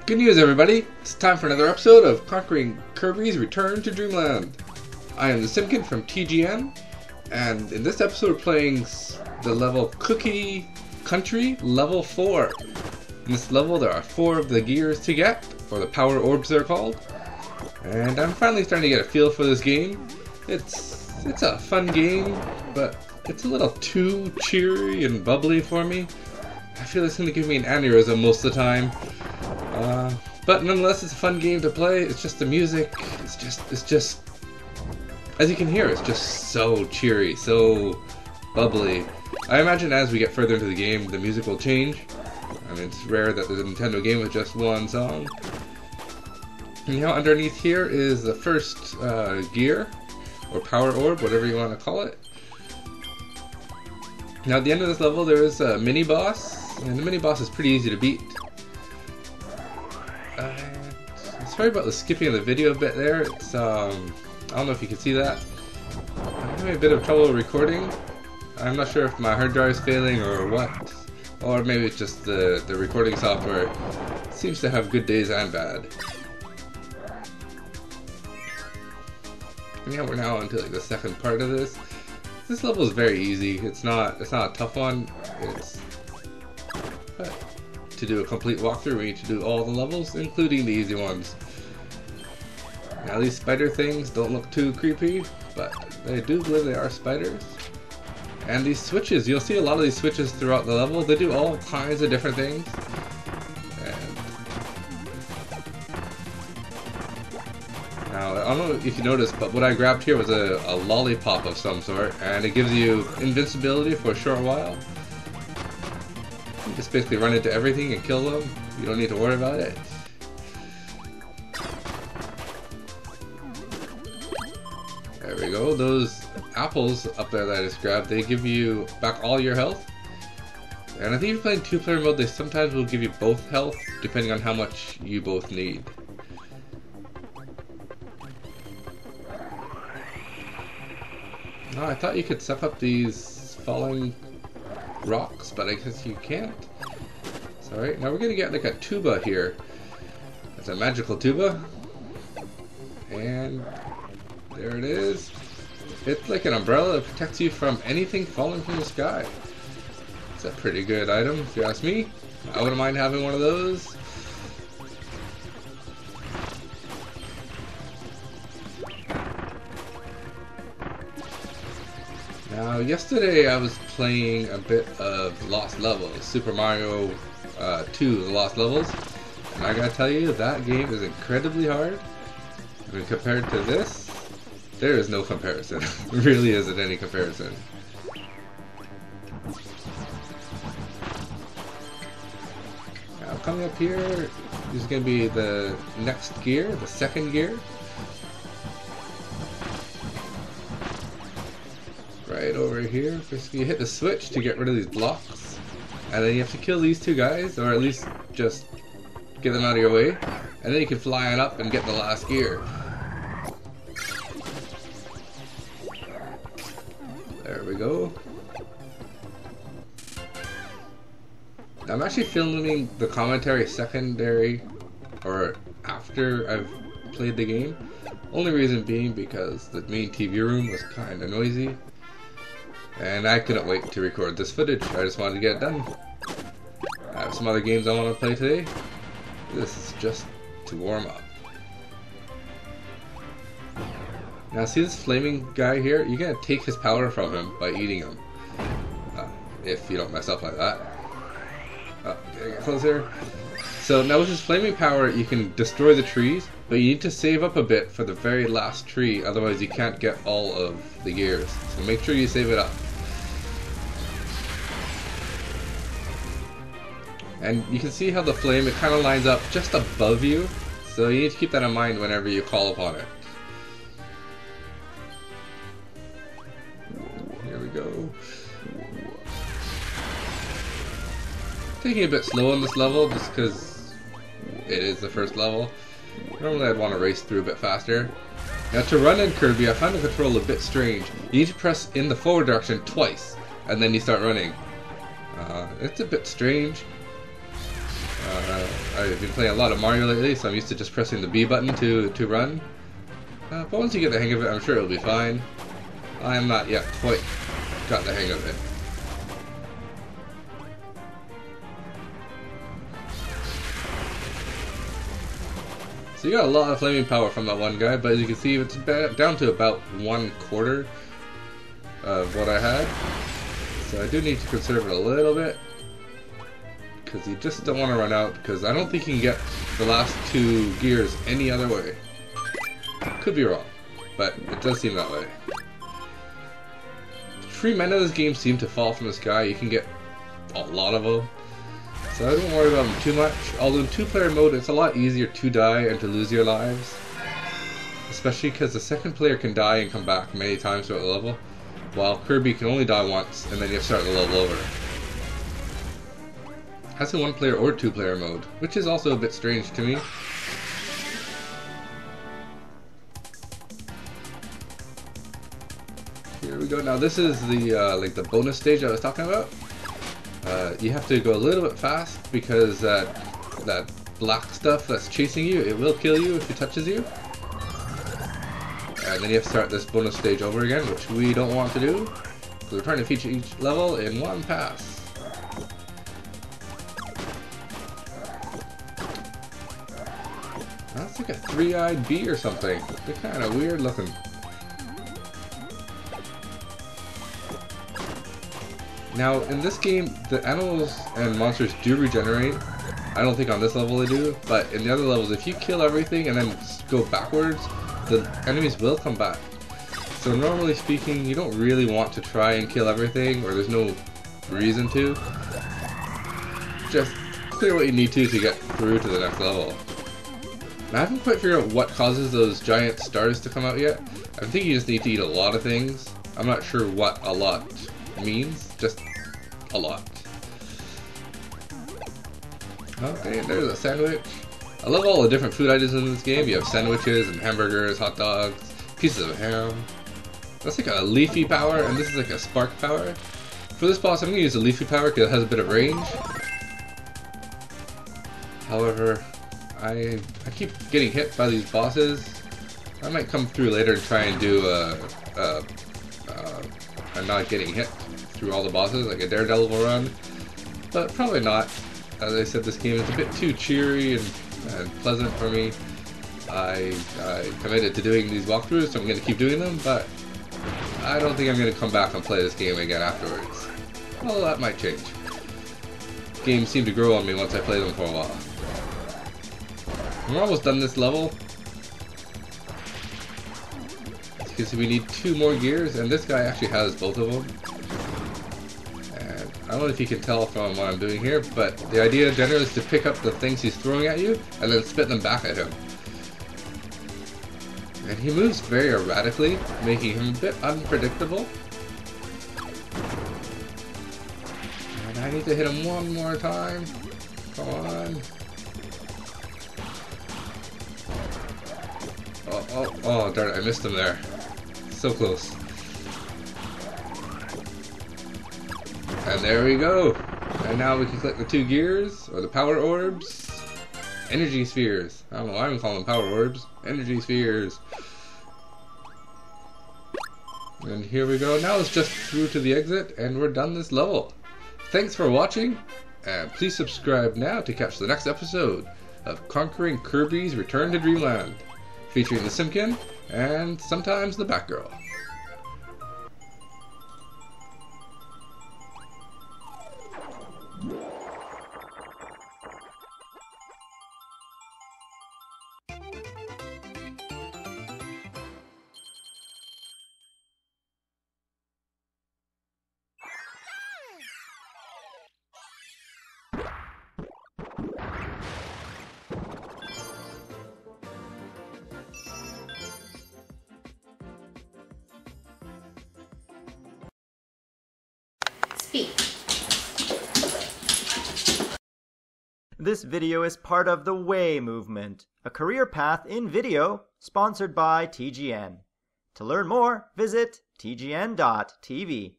Good news, everybody! It's time for another episode of Conquering Kirby's Return to Dreamland. I am TheSimkin from TGN, and in this episode we're playing the level Cookie Country Level 4. In this level there are 4 of the gears to get, or the power orbs they're called. And I'm finally starting to get a feel for this game. It's a fun game, but it's a little too cheery and bubbly for me. I feel it's going to give me an aneurysm most of the time. But nonetheless, it's a fun game to play. It's just the music. It's just, as you can hear, it's just so cheery, so bubbly. I imagine as we get further into the game, the music will change. I mean, it's rare that there's a Nintendo game with just one song. And now underneath here is the first gear, or power orb, whatever you want to call it. Now at the end of this level there is a mini-boss, and the mini-boss is pretty easy to beat. Sorry about the skipping of the video a bit there. It's I don't know if you can see that. I'm having a bit of trouble recording. I'm not sure if my hard drive is failing or what. Or maybe it's just the recording software. It seems to have good days and bad. And yeah, we're now into like the second part of this. This level is very easy. It's not a tough one. But to do a complete walkthrough, we need to do all the levels, including the easy ones. Now these spider things don't look too creepy, but I do believe they are spiders. And these switches, you'll see a lot of these switches throughout the level. They do all kinds of different things. Now, I don't know if you noticed, but what I grabbed here was a lollipop of some sort, and it gives you invincibility for a short while. You just basically run into everything and kill them. You don't need to worry about it. There we go. Those apples up there that I just grabbed, they give you back all your health. And I think if you're playing two-player mode, they sometimes will give you both health, depending on how much you both need. Oh, I thought you could suck up these falling rocks, but I guess you can't. Sorry. Now we're gonna get like a tuba here. It's a magical tuba. And there it is. It's like an umbrella that protects you from anything falling from the sky. It's a pretty good item, if you ask me. I wouldn't mind having one of those. Now, yesterday I was playing a bit of Lost Levels, Super Mario 2 The Lost Levels, and I gotta tell you, that game is incredibly hard. I mean, compared to this, there is no comparison. There really isn't any comparison. Now, coming up here is gonna be the next gear, the second gear. Right over here, basically you hit the switch to get rid of these blocks, and then you have to kill these two guys, or at least just get them out of your way, and then you can fly on up and get the last gear. There we go. Now, I'm actually filming the commentary secondary, or after I've played the game. Only reason being because the main TV room was kind of noisy. And I couldn't wait to record this footage. I just wanted to get it done. I have some other games I want to play today. This is just to warm up. Now see this flaming guy here? You're going to take his power from him by eating him. If you don't mess up like that. Get closer. So now with his flaming power you can destroy the trees, but you need to save up a bit for the very last tree, otherwise you can't get all of the gears. So make sure you save it up. And you can see how the flame, it kind of lines up just above you, so you need to keep that in mind whenever you call upon it. Here we go. Taking it a bit slow on this level just because it is the first level. Normally I'd want to race through a bit faster. Now to run in Kirby, I find the control a bit strange. You need to press in the forward direction twice, and then you start running. It's a bit strange. I've been playing a lot of Mario lately, so I'm used to just pressing the B button to run. But once you get the hang of it, I'm sure it'll be fine. I am not yet quite got the hang of it. So you got a lot of flaming power from that one guy, but as you can see, it's down to about 1/4 of what I had. So I do need to conserve it a little bit, because you just don't want to run out, because I don't think you can get the last 2 gears any other way. Could be wrong, but it does seem that way. Free men of this game seem to fall from the sky. You can get a lot of them. So I don't worry about them too much. Although in 2-player mode, it's a lot easier to die and to lose your lives. Especially because the second player can die and come back many times throughout the level, while Kirby can only die once, and then you have to start the level over. That's in 1-player or 2-player mode, which is also a bit strange to me. Here we go. Now this is the like the bonus stage I was talking about. You have to go a little bit fast because that black stuff that's chasing you, it will kill you if it touches you. And then you have to start this bonus stage over again, which we don't want to do, because we're trying to feature each level in one pass. That's like a 3-eyed bee or something. They're kind of weird looking. Now, in this game, the animals and monsters do regenerate. I don't think on this level they do, but in the other levels, if you kill everything and then go backwards, the enemies will come back. So normally speaking, you don't really want to try and kill everything, or there's no reason to. Just clear what you need to get through to the next level. Now, I haven't quite figured out what causes those giant stars to come out yet. I think you just need to eat a lot of things. I'm not sure what a lot means, just a lot. Okay, there's a sandwich. I love all the different food items in this game. You have sandwiches and hamburgers, hot dogs, pieces of ham. That's like a leafy power, and this is like a spark power. For this boss, I'm going to use the leafy power because it has a bit of range. However, I keep getting hit by these bosses. I might come through later and try and do I'm not getting hit through all the bosses, like a Daredevil run, but probably not. As I said, this game is a bit too cheery and pleasant for me. I committed to doing these walkthroughs, so I'm going to keep doing them, but I don't think I'm going to come back and play this game again afterwards. Well, that might change. Games seem to grow on me once I play them for a while. We're almost done this level. Because we need 2 more gears, and this guy actually has both of them. And I don't know if you can tell from what I'm doing here, but the idea generally is to pick up the things he's throwing at you and then spit them back at him. And he moves very erratically, making him a bit unpredictable. And I need to hit him one more time. Come on. Oh, darn it, I missed him there. So close. And there we go. And now we can collect the 2 gears, or the power orbs. Energy spheres. I don't know why I'm calling them power orbs. Energy spheres. And here we go. Now it's just through to the exit, and we're done this level. Thanks for watching, and please subscribe now to catch the next episode of Conquering Kirby's Return to Dreamland, featuring TheSimkin and sometimes the Batgirl. This video is part of the Way movement, a career path in video sponsored by TGN. To learn more, visit tgn.tv.